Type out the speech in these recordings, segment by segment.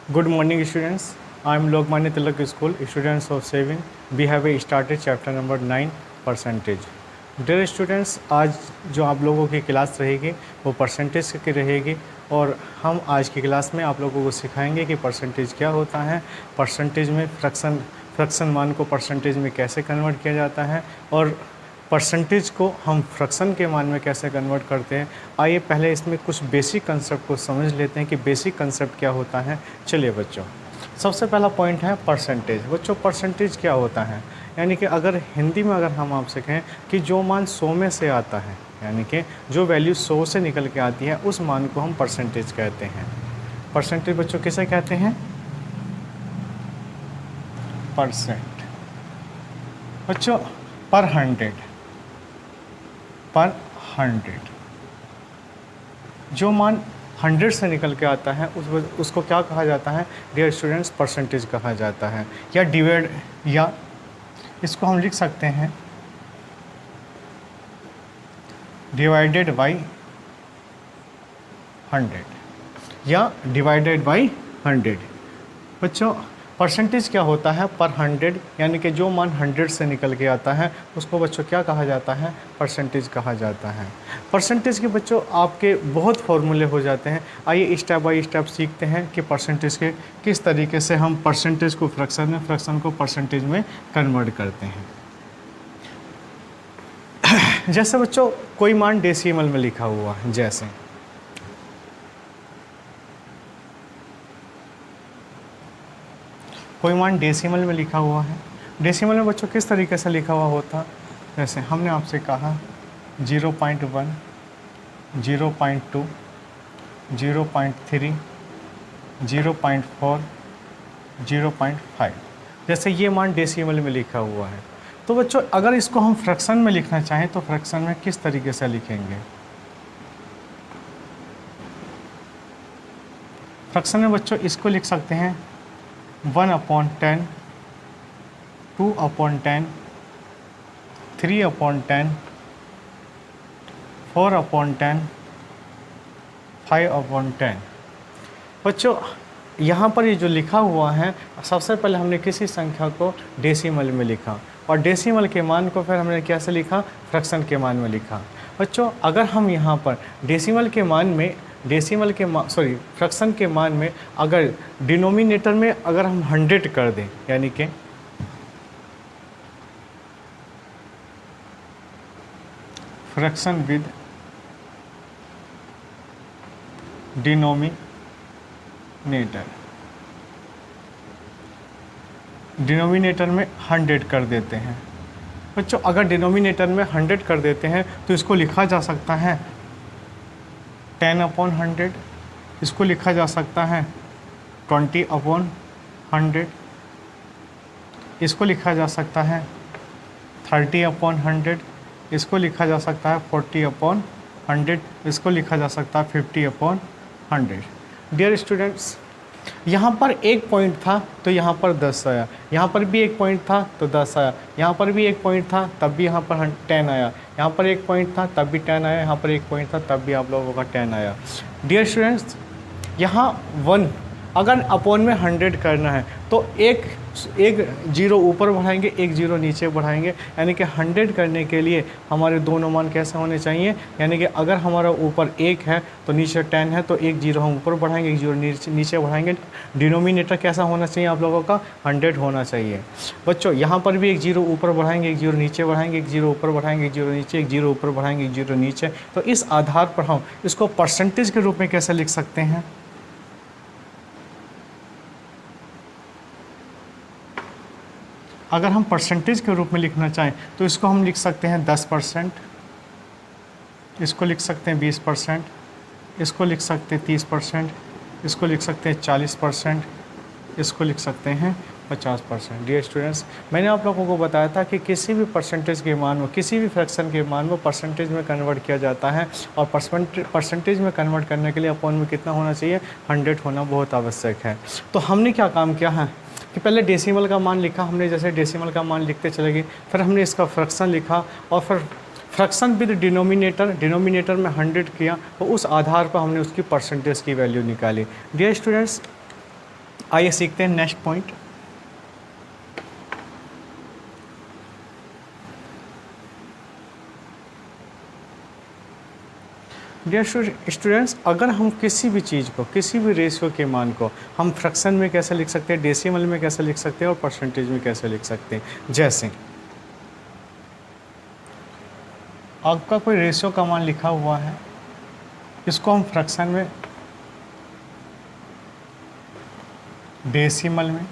Good morning, students. I am Lokmanya Tilak School, students of 7. We have started chapter number 9, percentage. Dear students, आज जो आप लोगों की class रहेगी वो परसेंटेज की रहेगी और हम आज की क्लास में आप लोगों को सिखाएंगे कि परसेंटेज क्या होता है, परसेंटेज में फ्रैक्शन मान को परसेंटेज में कैसे कन्वर्ट किया जाता है और परसेंटेज को हम फ्रैक्शन के मान में कैसे कन्वर्ट करते हैं। आइए पहले इसमें कुछ बेसिक कंसेप्ट को समझ लेते हैं कि बेसिक कंसेप्ट क्या होता है। चलिए बच्चों, सबसे पहला पॉइंट है परसेंटेज। बच्चों परसेंटेज क्या होता है, यानी कि अगर हिंदी में अगर हम आपसे कहें कि जो मान 100 में से आता है, यानी कि जो वैल्यू 100 से निकल के आती है उस मान को हम परसेंटेज कहते हैं। परसेंटेज बच्चों किसे कहते हैं? परसेंट। बच्चों पर 100 जो मान 100 से निकल के आता है उसको क्या कहा जाता है डियर स्टूडेंट्स? परसेंटेज कहा जाता है। या डिवाइड, या इसको हम लिख सकते हैं डिवाइडेड बाई 100 या डिवाइडेड बाई 100। बच्चों परसेंटेज क्या होता है? पर 100, यानी कि जो मान 100 से निकल के आता है उसको बच्चों क्या कहा जाता है? परसेंटेज कहा जाता है। परसेंटेज के बच्चों आपके बहुत फॉर्मूले हो जाते हैं। आइए स्टेप बाय स्टेप सीखते हैं कि परसेंटेज के किस तरीके से हम परसेंटेज को फ्रैक्शन में, फ्रैक्शन को परसेंटेज में कन्वर्ट करते हैं। जैसे बच्चों कोई मान डेसिमल में लिखा हुआ है, जैसे कोई मान डेसिमल में लिखा हुआ है। डेसिमल में बच्चों किस तरीके से लिखा हुआ होता? जैसे हमने आपसे कहा 0.1, 0.2, 0.3, 0.4, 0.5, जैसे ये मान डेसिमल में लिखा हुआ है। तो बच्चों अगर इसको हम फ्रैक्शन में लिखना चाहें तो फ्रैक्शन में किस तरीके से लिखेंगे? फ्रैक्शन में बच्चों इसको लिख सकते हैं 1/10, 2/10, 3/10, 4/10, 5/10। बच्चों यहाँ पर ये जो लिखा हुआ है, सबसे पहले हमने किसी संख्या को डेसिमल में लिखा और डेसिमल के मान को फिर हमने कैसे लिखा? फ्रैक्शन के मान में लिखा। बच्चों अगर हम यहाँ पर डेसिमल के मान में फ्रैक्शन के मान में अगर डिनोमिनेटर में अगर हम 100 कर दें, यानी कि फ्रैक्शन विद डिनोमिनेटर में 100 कर देते हैं। बच्चों अगर डिनोमिनेटर में 100 कर देते हैं तो इसको लिखा जा सकता है 10/100, इसको लिखा जा सकता है 20/100, इसको लिखा जा सकता है 30/100, इसको लिखा जा सकता है 40/100, इसको लिखा जा सकता है 50/100। डियर स्टूडेंट्स, यहाँ पर एक पॉइंट था तो यहाँ पर 10 आया, यहाँ पर भी एक पॉइंट था तो 10 आया, यहाँ पर भी एक पॉइंट था तब भी यहाँ पर 10 आया, यहाँ पर एक पॉइंट था तब भी 10 आया, यहाँ पर एक पॉइंट था तब भी आप लोगों का 10 आया। डियर स्टूडेंट्स, यहाँ 1 अगर अपॉन में 100 करना है तो एक जीरो ऊपर बढ़ाएंगे, एक जीरो नीचे बढ़ाएंगे, यानी कि 100 करने के लिए हमारे दोनों मान कैसे होने चाहिए? यानी कि अगर हमारा ऊपर 1 है तो नीचे 10 है तो एक जीरो हम ऊपर बढ़ाएंगे, एक जीरो नीचे बढ़ाएंगे। डिनोमिनेटर कैसा होना चाहिए आप लोगों का? 100 होना चाहिए। बच्चों यहाँ पर भी एक जीरो ऊपर बढ़ाएंगे, एक जीरो नीचे बढ़ाएंगे, एक जीरो ऊपर बढ़ाएंगे, एक जीरो नीचे, एक जीरो ऊपर बढ़ाएंगे, एक जीरो नीचे। तो इस आधार पर हम इसको परसेंटेज के रूप में कैसे लिख सकते हैं? अगर हम परसेंटेज के रूप में लिखना चाहें तो इसको हम लिख सकते हैं 10%, इसको लिख सकते हैं 20%, इसको लिख सकते हैं 30%, इसको लिख सकते हैं 40%, इसको लिख सकते हैं 50%। डियर स्टूडेंट्स, मैंने आप लोगों को बताया था कि किसी भी परसेंटेज के मान को, किसी भी फ्रैक्शन के मान को परसेंटेज में कन्वर्ट किया जाता है और परसेंटेज में कन्वर्ट करने के लिए अपॉन में कितना होना चाहिए? 100 होना बहुत आवश्यक है। तो हमने क्या काम किया है कि पहले डेसिमल का मान लिखा हमने, जैसे डेसिमल का मान लिखते चले गए, फिर हमने इसका फ्रैक्शन लिखा और फिर फ्रैक्शन विद डिनोमिनेटर में 100 किया, तो उस आधार पर हमने उसकी परसेंटेज की वैल्यू निकाली। डियर स्टूडेंट्स, आइए सीखते हैं नेक्स्ट पॉइंट। डियर स्टूडेंट्स, अगर हम किसी भी चीज़ को, किसी भी रेशियो के मान को हम फ्रैक्शन में कैसे लिख सकते हैं, डेसिमल में कैसे लिख सकते हैं और परसेंटेज में कैसे लिख सकते हैं। जैसे आपका कोई रेशियो का मान लिखा हुआ है, इसको हम फ्रैक्शन में, डेसिमल में,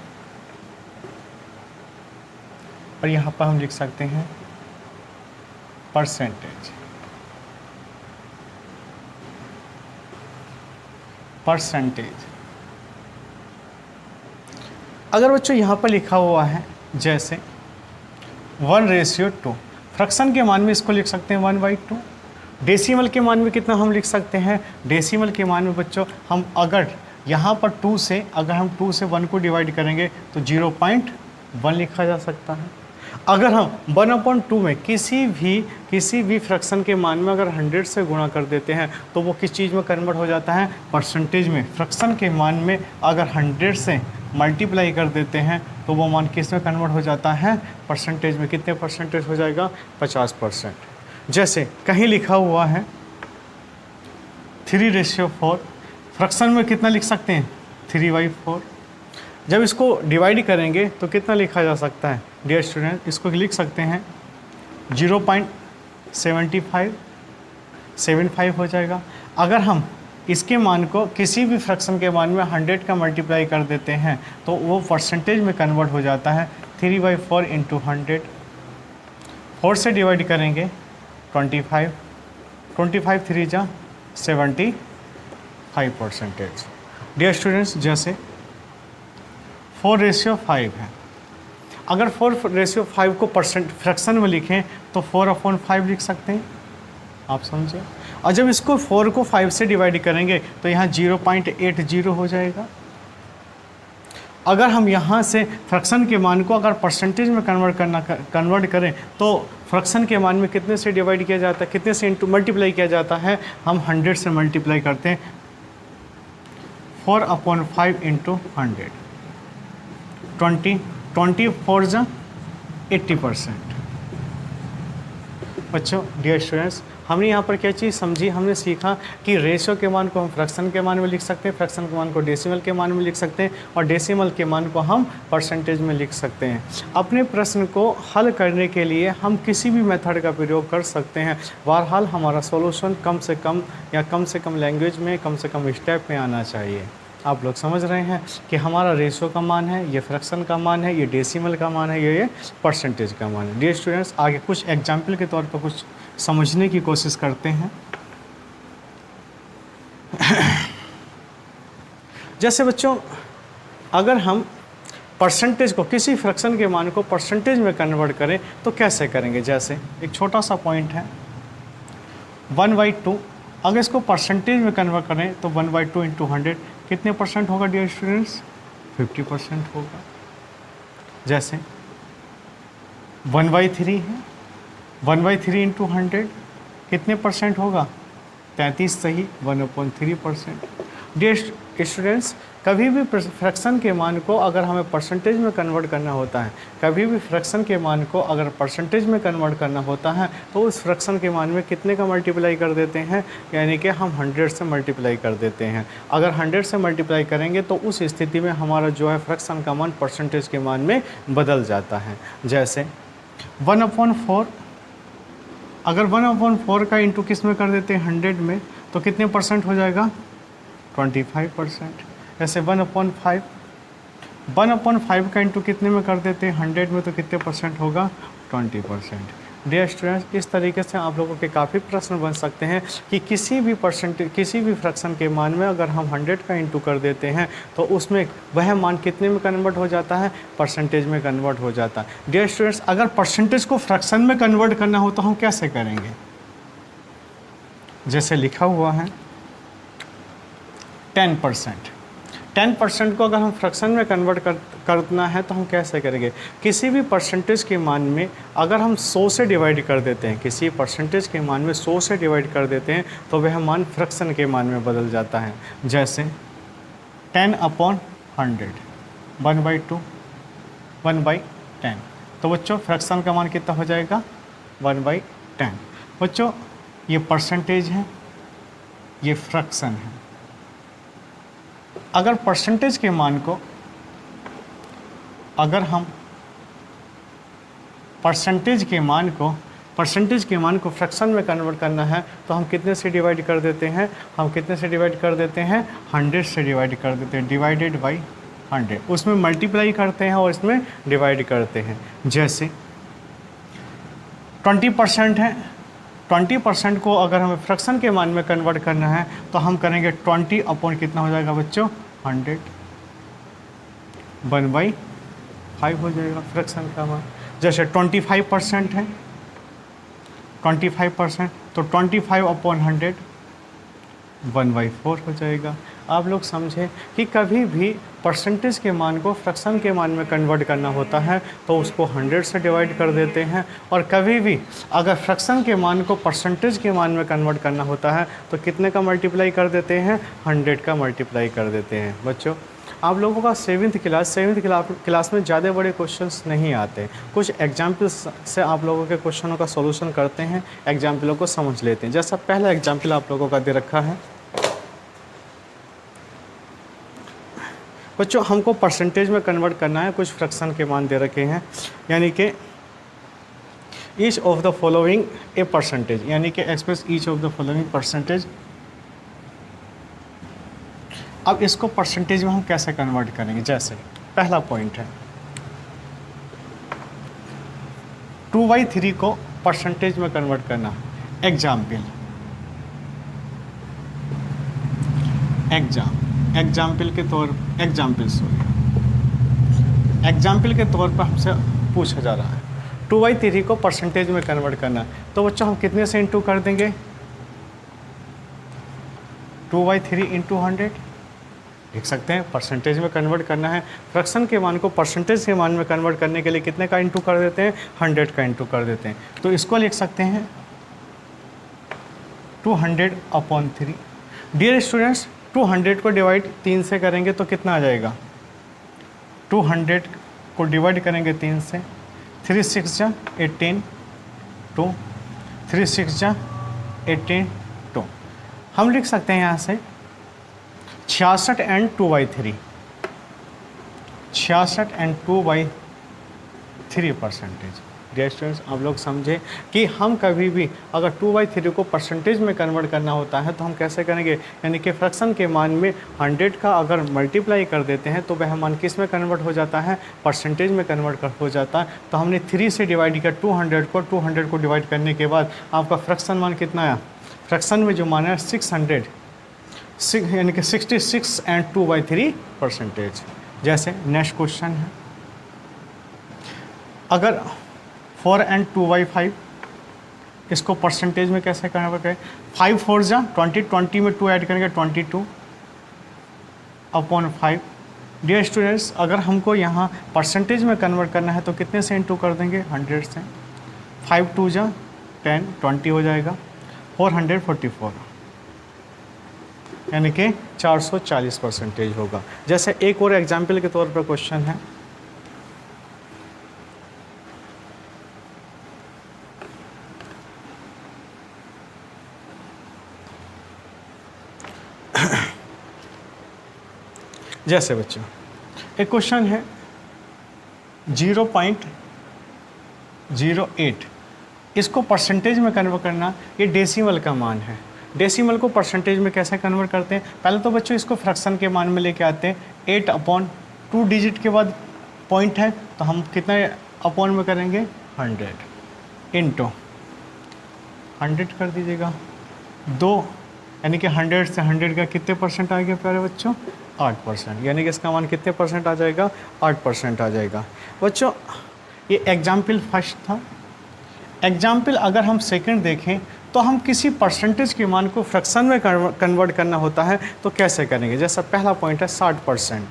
और यहाँ पर हम लिख सकते हैं परसेंटेज। अगर बच्चों यहाँ पर लिखा हुआ है जैसे 1:2, फ्रैक्शन के मान में इसको लिख सकते हैं 1/2। डेसिमल के मान में कितना हम लिख सकते हैं, डेसिमल के मान में बच्चों हम अगर यहाँ पर 2 से, अगर हम 2 से 1 को डिवाइड करेंगे तो 0.1 लिखा जा सकता है। अगर हम 1/2 में किसी भी फ्रैक्शन के मान में अगर 100 से गुणा कर देते हैं तो वो किस चीज़ में कन्वर्ट हो जाता है, परसेंटेज में। फ्रैक्शन के मान में अगर 100 से मल्टीप्लाई कर देते हैं तो वो मान किस में कन्वर्ट हो जाता है, परसेंटेज में। कितने परसेंटेज हो जाएगा, 50%। जैसे कहीं लिखा हुआ है 3:4, फ्रैक्शन में कितना लिख सकते हैं, 3/4। जब इसको डिवाइड करेंगे तो कितना लिखा जा सकता है डियर स्टूडेंट, इसको लिख सकते हैं 0.75 हो जाएगा। अगर हम इसके मान को किसी भी फ्रैक्शन के मान में 100 का मल्टीप्लाई कर देते हैं तो वो परसेंटेज में कन्वर्ट हो जाता है। 3/4 × 100, 4 से डिवाइड करेंगे 25, 3 जा 75%। डियर स्टूडेंट्स, जैसे 4:5 है, अगर 4:5 को फ्रैक्शन में लिखें तो 4/5 लिख सकते हैं, आप समझे। और जब इसको 4 को 5 से डिवाइड करेंगे तो यहाँ 0.80 हो जाएगा। अगर हम यहाँ से फ्रैक्शन के मान को अगर परसेंटेज में कन्वर्ट करें तो फ्रैक्शन के मान में कितने से डिवाइड किया जाता है, कितने से मल्टीप्लाई किया जाता है, हम 100 से मल्टीप्लाई करते हैं। 4/5 × 100, 24 जा 80%। बच्चों, डियर स्टूडेंट्स, हमने यहाँ पर क्या चीज़ समझी, हमने सीखा कि रेशियो के मान को हम फ्रैक्शन के मान में लिख सकते हैं, फ्रैक्शन के मान को डेसिमल के मान में लिख सकते हैं और डेसिमल के मान को हम परसेंटेज में लिख सकते हैं। अपने प्रश्न को हल करने के लिए हम किसी भी मेथड का प्रयोग कर सकते हैं। बहरहाल हमारा सॉल्यूशन कम से कम लैंग्वेज में, कम से कम स्टेप में आना चाहिए। आप लोग समझ रहे हैं कि हमारा रेशियो का मान है, ये फ्रैक्शन का मान है, ये डेसिमल का मान है, ये परसेंटेज का मान है। डियर स्टूडेंट्स, आगे कुछ एग्जाम्पल के तौर पर कुछ समझने की कोशिश करते हैं। जैसे बच्चों, अगर हम परसेंटेज को, किसी फ्रैक्शन के मान को परसेंटेज में कन्वर्ट करें तो कैसे करेंगे। जैसे एक छोटा सा पॉइंट है 1/2, अगर इसको परसेंटेज में कन्वर्ट करें तो 1/2 × 100 कितने परसेंट होगा डियर स्टूडेंट्स, 50% होगा। जैसे 1/3 है, 1/3 × 100 कितने परसेंट होगा, 33 सही, 1/3%। डियर स्टूडेंट्स, कभी भी फ्रैक्शन के मान को अगर हमें परसेंटेज में कन्वर्ट करना होता है, कभी भी फ्रैक्शन के मान को अगर परसेंटेज में कन्वर्ट करना होता है तो उस फ्रैक्शन के मान में कितने का मल्टीप्लाई कर देते हैं, यानी कि हम 100 से मल्टीप्लाई कर देते हैं। अगर 100 से मल्टीप्लाई करेंगे तो उस स्थिति में हमारा जो है फ्रैक्शन का मान परसेंटेज के मान में बदल जाता है। जैसे 1/4, अगर 1/4 का इंटू किस में कर देते हैं, 100 में, तो कितने परसेंट हो जाएगा, 25%। जैसे 1/5 का इंटू कितने में कर देते हैं, 100 में, तो कितने परसेंट होगा, 20%। डियर स्टूडेंट्स, इस तरीके से आप लोगों के काफ़ी प्रश्न बन सकते हैं कि किसी भी फ्रैक्शन के मान में अगर हम 100 का इंटू कर देते हैं तो उसमें वह मान कितने में कन्वर्ट हो जाता है, परसेंटेज में कन्वर्ट हो जाता है। डियर स्टूडेंट्स, अगर परसेंटेज को फ्रैक्शन में कन्वर्ट करना हो तो हम कैसे करेंगे। जैसे लिखा हुआ है 10% को अगर हम फ्रैक्शन में कन्वर्ट करना है तो हम कैसे करेंगे। किसी भी परसेंटेज के मान में अगर हम 100 से डिवाइड कर देते हैं, किसी परसेंटेज के मान में 100 से डिवाइड कर देते हैं तो वह मान फ्रैक्शन के मान में बदल जाता है। जैसे 10/100, 100, 1/2, 1/10। तो बच्चों फ्रैक्शन का मान कितना हो जाएगा? 1/10। बच्चों ये परसेंटेज है, ये फ्रैक्शन है। अगर परसेंटेज के मान को अगर हम परसेंटेज के मान को फ्रैक्शन में कन्वर्ट करना है तो हम कितने से डिवाइड कर देते हैं? हम कितने से डिवाइड कर देते हैं? 100 से डिवाइड कर देते हैं, डिवाइडेड बाई 100। उसमें मल्टीप्लाई करते हैं और इसमें डिवाइड करते हैं। जैसे 20% है, 20% को अगर हमें फ्रैक्शन के मान में कन्वर्ट करना है तो हम करेंगे 20 अपॉन कितना हो जाएगा बच्चों? 100, 1/5 हो जाएगा फ्रैक्शन का मान। जैसे 25% है, 25%, तो 25 अपॉन 100 1/4 हो जाएगा। आप लोग समझे कि कभी भी परसेंटेज के मान को फ्रैक्शन के मान में कन्वर्ट करना होता है तो उसको 100 से डिवाइड कर देते हैं, और कभी भी अगर फ्रैक्शन के मान को परसेंटेज के मान में कन्वर्ट करना होता है तो कितने का मल्टीप्लाई कर देते हैं? 100 का मल्टीप्लाई कर देते हैं। बच्चों आप लोगों का सेवन्थ क्लास में ज़्यादा बड़े क्वेश्चंस नहीं आते, कुछ एग्जाम्पल्स से आप लोगों के क्वेश्चनों का सॉल्यूशन करते हैं, एग्जाम्पलों को समझ लेते हैं। जैसा पहला एग्जाम्पल आप लोगों का दे रखा है बच्चों, हमको परसेंटेज में कन्वर्ट करना है, कुछ फ्रैक्शन के मान दे रखे हैं, यानी कि each of the following a percentage, यानी कि express each of the following percentage. अब इसको परसेंटेज में हम कैसे कन्वर्ट करेंगे? जैसे पहला पॉइंट है 2/3 को परसेंटेज में कन्वर्ट करना। एग्जाम्पल के तौर पर हमसे पूछा जा रहा है 2/3 को परसेंटेज में कन्वर्ट करना। तो बच्चों हम कितने से इंटू कर देंगे? 2/3 इंटू 100 लिख सकते हैं। परसेंटेज में कन्वर्ट करना है, फ्रैक्शन के मान को परसेंटेज के मान में कन्वर्ट करने के लिए कितने का इंटू कर देते हैं? 100 का इंटू कर देते हैं। तो इसको लिख सकते हैं 200/3। डियर स्टूडेंट्स 200 को डिवाइड 3 से करेंगे तो कितना आ जाएगा? 200 को डिवाइड करेंगे 3 से, 3 6 जा 18 2, 3 6 जा 18 2। हम लिख सकते हैं यहाँ से 66 and 2/3, 66 and 2/3 percentage. Dear students आप लोग समझे कि हम कभी भी अगर 2/3 को परसेंटेज में कन्वर्ट करना होता है तो हम कैसे करेंगे? यानी कि फ्रैक्शन के मान में 100 का अगर मल्टीप्लाई कर देते हैं तो वह मान किस में कन्वर्ट हो जाता है? परसेंटेज में कन्वर्ट हो जाता है। तो हमने 3 से डिवाइड किया 200 को डिवाइड करने के बाद आपका फ्रैक्शन मान कितना आया? फ्रैक्शन में जो मान है 600, यानी कि 66 एंड 2/3 परसेंटेज। जैसे नेक्स्ट क्वेश्चन है, अगर 4 एंड 2/5 इसको परसेंटेज में कैसे कन्वर्ट करें? 5 4 जा 20, 20 में 2 ऐड करेंगे 22/5। डियर स्टूडेंट्स अगर हमको यहाँ परसेंटेज में कन्वर्ट करना है तो कितने से इंटू कर देंगे? 100 से। 5 2 जा 10, 20 हो जाएगा, 444, यानी कि 440 परसेंटेज होगा। जैसे एक और एग्जाम्पल के तौर पर क्वेश्चन है, जैसे बच्चों एक क्वेश्चन है 0.08, इसको परसेंटेज में कन्वर्ट करना, ये डेसिमल का मान है। डेसिमल को परसेंटेज में कैसे कन्वर्ट करते हैं? पहले तो बच्चों इसको फ्रैक्शन के मान में लेके आते हैं। 8/2 डिजिट के बाद पॉइंट है तो हम कितने अपॉन में करेंगे? 100 इंटू 100 कर दीजिएगा 2, यानी कि 100 से 100 का कितने परसेंट आ गया प्यारे बच्चों? 8%, यानी कि इसका मान कितने परसेंट आ जाएगा? 8% आ जाएगा। बच्चों ये एग्जाम्पल फर्स्ट था। एग्जाम्पल अगर हम सेकंड देखें तो हम किसी परसेंटेज के मान को फ्रैक्शन में कन्वर्ट करना होता है तो कैसे करेंगे? जैसा पहला पॉइंट है 60%,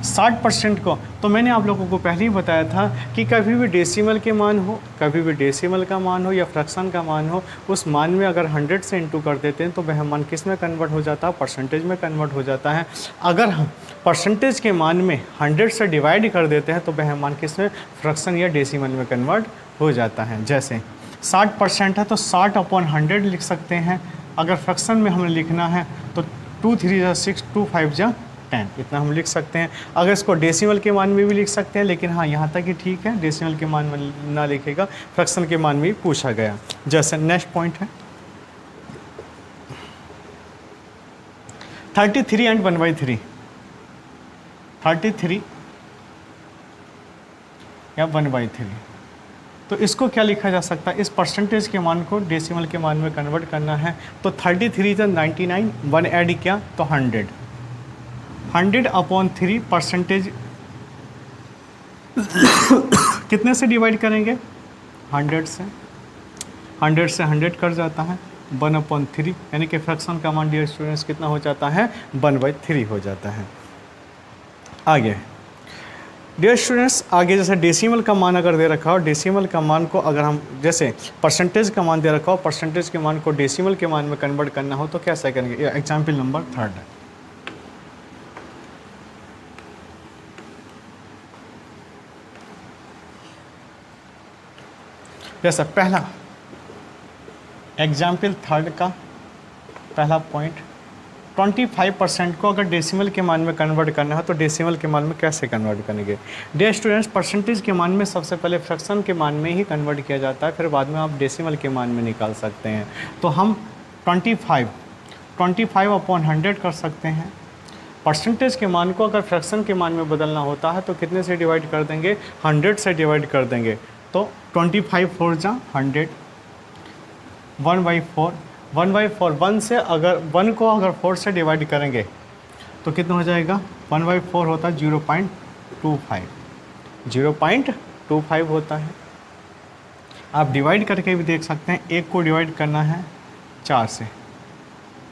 60% को, तो मैंने आप लोगों को पहले ही बताया था कि कभी भी डेसिमल के मान हो, कभी भी डेसिमल का मान हो या फ्रैक्शन का मान हो, उस मान में अगर 100 से इंटू कर देते हैं तो वह मान किस में कन्वर्ट हो जाता है, परसेंटेज में कन्वर्ट हो जाता है। अगर हम परसेंटेज के मान में 100 से डिवाइड कर देते हैं तो वह मान किस में, फ्रैक्शन या डेसिमल में कन्वर्ट हो जाता है। जैसे 60% है तो 60/100 लिख सकते हैं। अगर फ्रैक्शन में हमें लिखना है तो 2 3 जा 6, 2 5 जा 10, इतना हम लिख सकते हैं। अगर इसको डेसिमल के मान में भी लिख सकते हैं, लेकिन हाँ यहाँ तक ही ठीक है, डेसिमल के मान में ना लिखेगा, फ्रैक्शन के मान में पूछा गया। जैसे नेक्स्ट पॉइंट है 33 एंड 1/3, 33 या 1/3, तो इसको क्या लिखा जा सकता है, इस परसेंटेज के मान को डेसिमल के मान में कन्वर्ट करना है। तो 33 तो 99, 1 ऐड किया तो 100, 100/3 परसेंटेज कितने से डिवाइड करेंगे, 100 से, 100 से 100 कट जाता है, 1/3, यानी कि फ्रैक्शन का मान डियर स्टूडेंट्स कितना हो जाता है, 1/3 हो जाता है। आगे डियर स्टूडेंट्स, आगे जैसे डेसिमल का मान अगर दे रखा हो, डेसिमल का मान को अगर हम जैसे परसेंटेज का मान दे रखा हो, परसेंटेज के मान को डेसिमल के मान में कन्वर्ट करना हो तो कैसे करेंगे। एग्जाम्पल नंबर 3 है। जैसा पहला एग्जाम्पल 3 का पहला पॉइंट, 25% को अगर डेसिमल के मान में कन्वर्ट करना है तो डेसिमल के मान में कैसे कन्वर्ट करेंगे। डियर स्टूडेंट्स, परसेंटेज के मान में सबसे पहले फ्रैक्शन के मान में ही कन्वर्ट किया जाता है, फिर बाद में आप डेसिमल के मान में निकाल सकते हैं। तो हम 25/100 कर सकते हैं। परसेंटेज के मान को अगर फ्रैक्शन के मान में बदलना होता है तो कितने से डिवाइड कर देंगे, 100 से डिवाइड कर देंगे। तो 25 4 जा 100, 1/4, 1/4, 1 से अगर 1 को अगर 4 से डिवाइड करेंगे तो कितना हो जाएगा, 1/4 होता है 0.25, 0.25 होता है। आप डिवाइड करके भी देख सकते हैं, 1 को डिवाइड करना है 4 से,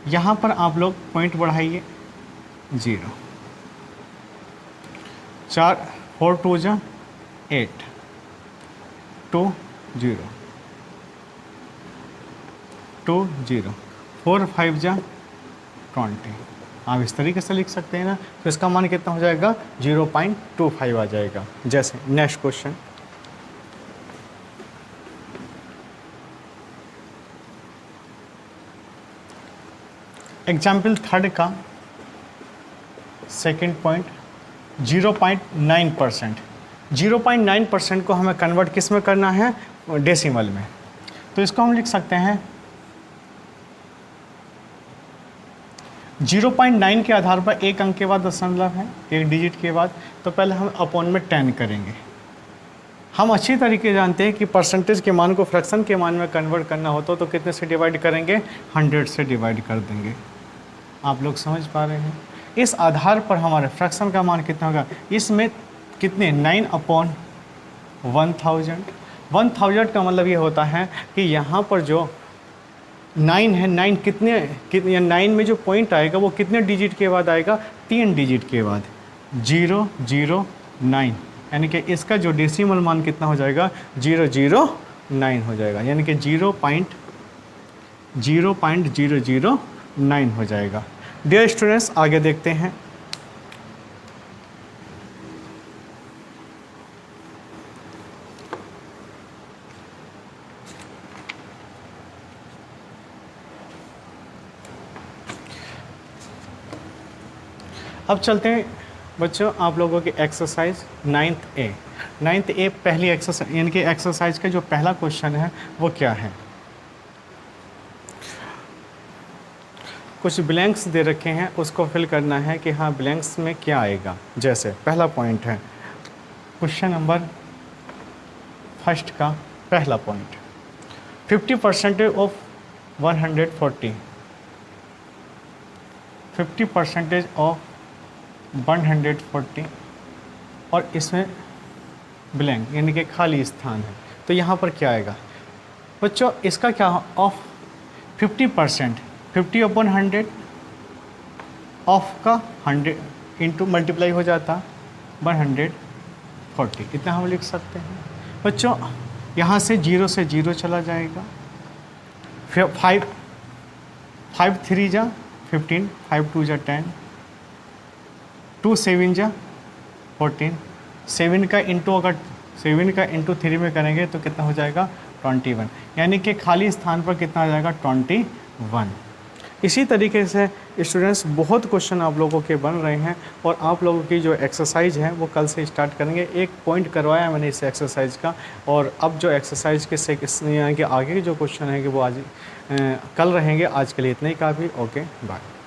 यहाँ पर आप लोग पॉइंट बढ़ाइए 0, 4 4 2 जा 8, 2 0, 2 0, 4 5 जा 20, आप इस तरीके से लिख सकते हैं ना। तो इसका मान कितना हो जाएगा, 0.25 आ जाएगा। जैसे नेक्स्ट क्वेश्चन, एग्जाम्पल 3 का सेकेंड पॉइंट, 0.9%, 0.9% को हमें कन्वर्ट किस में करना है, डेसिमल में। तो इसको हम लिख सकते हैं 0.9 के आधार पर एक अंक के बाद दशमलव है, एक डिजिट के बाद, तो पहले हम अपॉन में 10 करेंगे। हम अच्छी तरीके जानते हैं कि परसेंटेज के मान को फ्रैक्शन के मान में कन्वर्ट करना होता तो कितने से डिवाइड करेंगे, 100 से डिवाइड कर देंगे। आप लोग समझ पा रहे हैं। इस आधार पर हमारे फ्रैक्शन का मान कितना होगा, इसमें कितने, 9/1000। 1000 का मतलब ये होता है कि यहाँ पर जो 9 है, 9 कितने 9 में जो पॉइंट आएगा वो कितने डिजिट के बाद आएगा, 3 डिजिट के बाद, 009, यानी कि इसका जो डेसिमल मान कितना हो जाएगा, 009 हो जाएगा, यानी कि 0.009 हो जाएगा। डियर स्टूडेंट्स, आगे देखते हैं। अब चलते हैं बच्चों आप लोगों की एक्सरसाइज 9th ए पहली एक्सरसाइज, यानी कि एक्सरसाइज का जो पहला क्वेश्चन है वो क्या है। कुछ ब्लैंक्स दे रखे हैं, उसको फिल करना है कि हाँ ब्लैंक्स में क्या आएगा। जैसे पहला पॉइंट है क्वेश्चन नंबर 1 का पहला पॉइंट, 50% ऑफ 140, 50% ऑफ 140 और इसमें ब्लैंक यानी कि खाली स्थान है, तो यहाँ पर क्या आएगा बच्चों, इसका क्या ऑफ 50%, 50/100 ऑफ का 100 इंटू मल्टीप्लाई हो जाता 140, इतना हम लिख सकते हैं बच्चों। यहाँ से 0 से 0 चला जाएगा, फिर 5 3 जा 15, 5 2 जा 10, 2 7 जा 14, 7 का इंटू अगर 7 का इंटू 3 में करेंगे तो कितना हो जाएगा 21, यानी कि खाली स्थान पर कितना आ जाएगा 21। इसी तरीके से स्टूडेंट्स बहुत क्वेश्चन आप लोगों के बन रहे हैं और आप लोगों की जो एक्सरसाइज है वो कल से स्टार्ट करेंगे। एक पॉइंट करवाया मैंने इस एक्सरसाइज का, और अब जो एक्सरसाइज के यानी कि आगे के जो क्वेश्चन हैं कि वो आज कल रहेंगे। आज के लिए इतना ही काफ़ी। Okay bye.